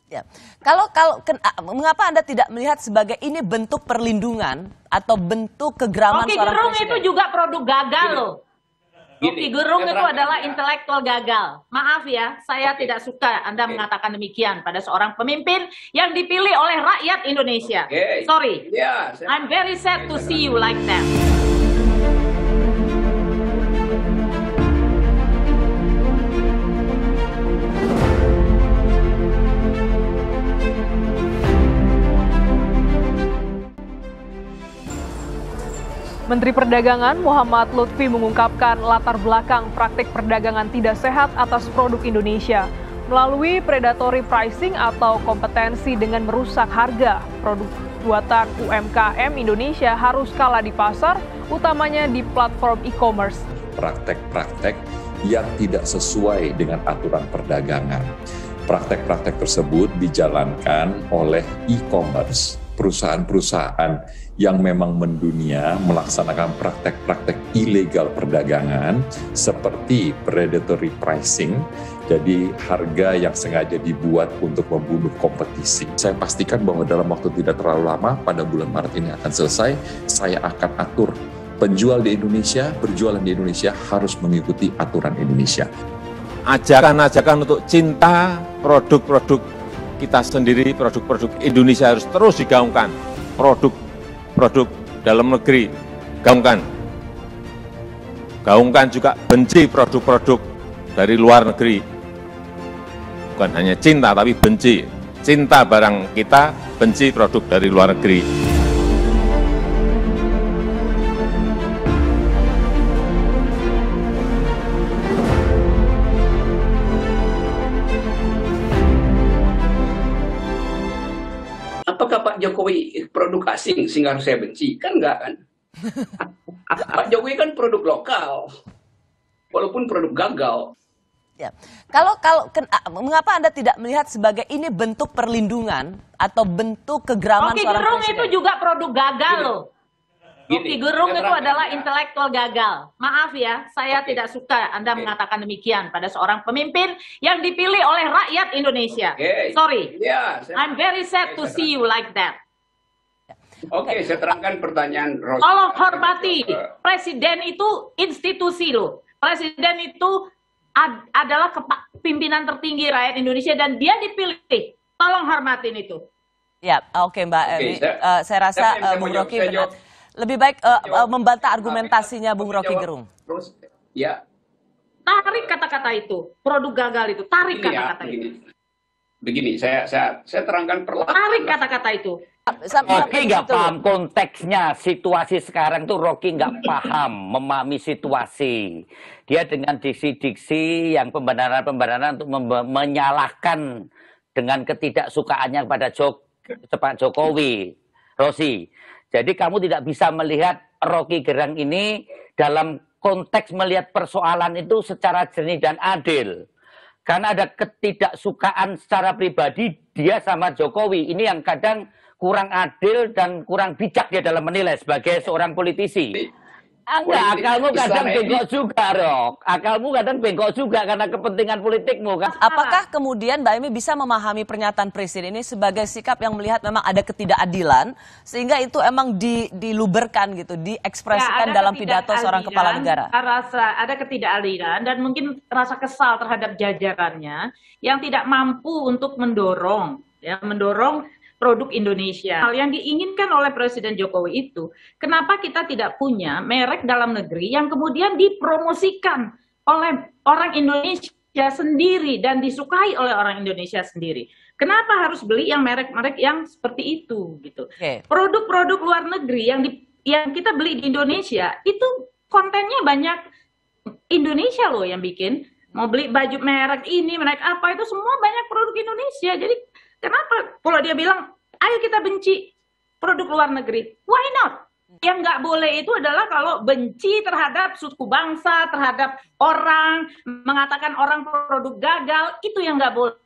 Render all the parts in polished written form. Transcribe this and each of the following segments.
Ya. Mengapa Anda tidak melihat sebagai ini bentuk perlindungan atau bentuk kegeraman Rocky seorang Gerung presiden? itu juga produk gagal loh. Rocky Gerung itu adalah intelektual gagal. Maaf ya, saya tidak suka Anda mengatakan demikian pada seorang pemimpin yang dipilih oleh rakyat Indonesia. Sorry, I'm very sad to see you like that. Menteri Perdagangan Muhammad Lutfi mengungkapkan latar belakang praktik perdagangan tidak sehat atas produk Indonesia melalui predatory pricing atau kompetensi dengan merusak harga. Produk buatan UMKM Indonesia harus kalah di pasar, utamanya di platform e-commerce. Praktek-praktek yang tidak sesuai dengan aturan perdagangan. Praktek-praktek tersebut dijalankan oleh e-commerce, perusahaan-perusahaan yang memang mendunia melaksanakan praktek-praktek ilegal perdagangan seperti predatory pricing, jadi harga yang sengaja dibuat untuk membunuh kompetisi. Saya pastikan bahwa dalam waktu tidak terlalu lama, pada bulan Maret ini akan selesai, saya akan atur penjual di Indonesia, berjualan di Indonesia harus mengikuti aturan Indonesia. Ajakan-ajakan untuk cinta produk-produk kita sendiri, produk-produk Indonesia harus terus digaungkan. Produk dalam negeri, gaungkan. Gaungkan juga benci produk-produk dari luar negeri. Bukan hanya cinta, tapi benci. Cinta barang kita, benci produk dari luar negeri. Apakah Pak Jokowi produk asing sehingga harus saya benci? Kan enggak kan? Pak Jokowi kan produk lokal, walaupun produk gagal. Ya. Mengapa Anda tidak melihat sebagai ini bentuk perlindungan atau bentuk kegeraman Rocky seorang Gerung presiden? itu juga produk gagal loh. Rocky Gerung itu adalah intelektual gagal. Maaf ya, saya tidak suka Anda mengatakan demikian pada seorang pemimpin yang dipilih oleh rakyat Indonesia. Sorry, I'm very sad to see you like that. Oke, saya terangkan pertanyaan Rocky. Tolong hormati, presiden itu institusi loh. Presiden itu adalah pimpinan tertinggi rakyat Indonesia dan dia dipilih. Tolong hormatin itu. Ya, oke Mbak Emi. Saya rasa Bung Rocky benar. Lebih baik membantah argumentasinya Bung Rocky Gerung. Terus, ya. Tarik kata-kata itu, produk gagal itu, tarik kata-kata itu. Begini, saya terangkan perlahan. Tarik kata-kata itu. Rocky nggak paham konteksnya, situasi sekarang tuh Rocky nggak paham, memahami situasi. Dia dengan diksi-diksi yang pembenaran-pembenaran untuk menyalahkan dengan ketidaksukaannya kepada Pak Jokowi, Rosi. Jadi kamu tidak bisa melihat Rocky Gerung ini dalam konteks melihat persoalan itu secara jernih dan adil. Karena ada ketidaksukaan secara pribadi dia sama Jokowi. Ini yang kadang kurang adil dan kurang bijak dia dalam menilai sebagai seorang politisi. Enggak, akalmu kadang bengkok juga, Rok. Akalmu kadang bengkok juga karena kepentingan politikmu. Kan? Apakah kemudian Mbak Emi bisa memahami pernyataan Presiden ini sebagai sikap yang melihat memang ada ketidakadilan, sehingga itu emang diluberkan gitu, diekspresikan dalam pidato seorang kepala negara? Rasa ada ketidakadilan dan mungkin rasa kesal terhadap jajarannya yang tidak mampu untuk mendorong produk Indonesia. Hal yang diinginkan oleh Presiden Jokowi itu, kenapa kita tidak punya merek dalam negeri yang kemudian dipromosikan oleh orang Indonesia sendiri dan disukai oleh orang Indonesia sendiri? Kenapa harus beli yang merek-merek yang seperti itu gitu? Produk-produk luar negeri yang kita beli di Indonesia itu kontennya banyak Indonesia loh yang bikin. Mau beli baju merek ini, merek apa, itu semua banyak produk Indonesia. Jadi kenapa kalau dia bilang, ayo kita benci produk luar negeri? Why not? Yang nggak boleh itu adalah kalau benci terhadap suku bangsa, terhadap orang, mengatakan orang produk gagal, itu yang nggak boleh.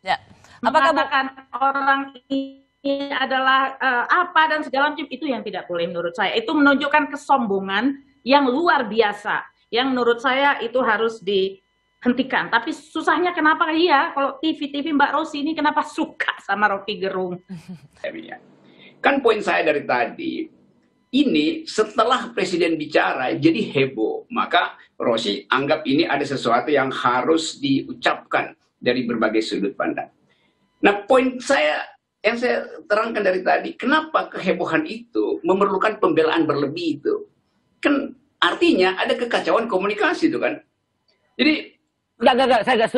Ya. Mengatakan orang ini adalah apa dan segala macam, itu yang tidak boleh menurut saya. Itu menunjukkan kesombongan yang luar biasa. Yang menurut saya itu harus hentikan. Tapi susahnya kenapa iya, kalau TV Mbak Rosi ini kenapa suka sama Rocky Gerung? Kan poin saya dari tadi, ini setelah Presiden bicara jadi heboh, maka Rosi anggap ini ada sesuatu yang harus diucapkan dari berbagai sudut pandang. Nah, poin saya yang saya terangkan dari tadi, kenapa kehebohan itu memerlukan pembelaan berlebih itu? Kan artinya ada kekacauan komunikasi itu kan. Jadi Enggak, saya nggak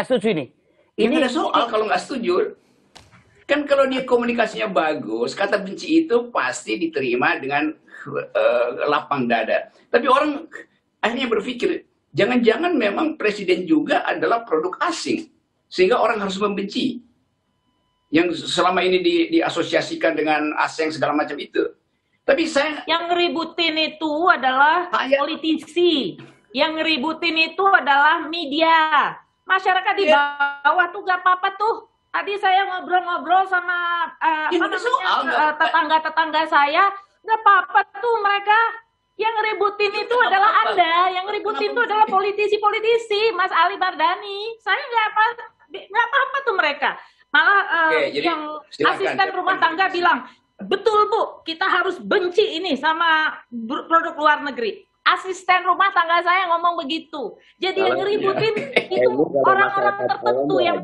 setuju ini. ini ada soal kalau nggak setuju. Kan kalau dia komunikasinya bagus, kata benci itu pasti diterima dengan lapang dada. Tapi orang akhirnya berpikir, jangan-jangan memang presiden juga adalah produk asing, sehingga orang harus membenci. Yang selama ini diasosiasikan dengan asing segala macam itu. Tapi saya... Yang ngeributin itu adalah politisi. Yang ngeributin itu adalah media. Masyarakat di bawah tuh gak apa-apa tuh. Tadi saya ngobrol-ngobrol sama tetangga-tetangga saya. Gak apa-apa tuh mereka. Yang ngeributin itu adalah Anda. Yang ngeributin itu adalah politisi-politisi. Mas Ali Mardani. Saya gak apa-apa tuh mereka. Malah yang asisten rumah tangga bilang, betul Bu, kita harus benci ini sama produk luar negeri. Asisten rumah tangga saya ngomong begitu. Jadi yang ngeributin itu orang-orang tertentu yang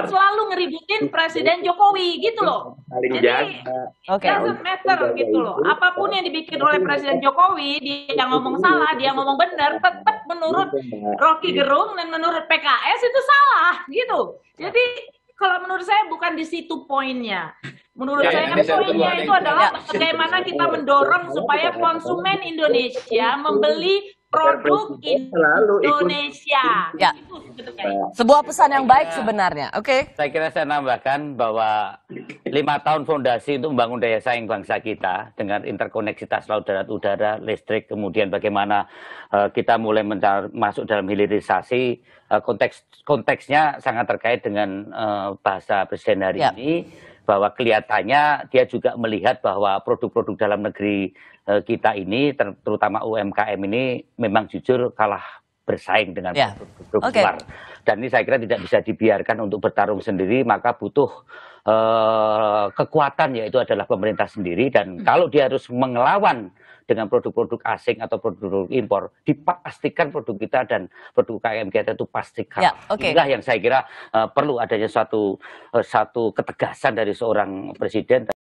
selalu ngeributin Presiden Jokowi gitu loh. Jadi doesn't matter gitu loh. Apapun yang dibikin oleh Presiden Jokowi, dia ngomong salah, dia ngomong benar, tetap menurut Rocky Gerung dan menurut PKS itu salah gitu. Jadi kalau menurut saya bukan di situ poinnya. Menurut saya poinnya itu adalah bagaimana kita mendorong supaya konsumen Indonesia membeli produk Indonesia. Ya. Sebuah pesan yang baik sebenarnya. Oke. Saya kira saya nambahkan bahwa 5 tahun fondasi untuk membangun daya saing bangsa kita dengan interkoneksitas laut, darat, udara, listrik, kemudian bagaimana kita mulai masuk dalam hilirisasi. Konteksnya sangat terkait dengan bahasa Presiden hari ini, bahwa kelihatannya dia juga melihat bahwa produk-produk dalam negeri kita ini, terutama UMKM ini, memang jujur kalah bersaing dengan produk luar. Dan ini saya kira tidak bisa dibiarkan untuk bertarung sendiri, maka butuh kekuatan, yaitu adalah pemerintah sendiri. Dan kalau dia harus mengelawan dengan produk-produk asing atau produk impor, dipastikan produk kita dan produk UMKM kita itu pasti kalah. Inilah yang saya kira perlu adanya satu ketegasan dari seorang presiden.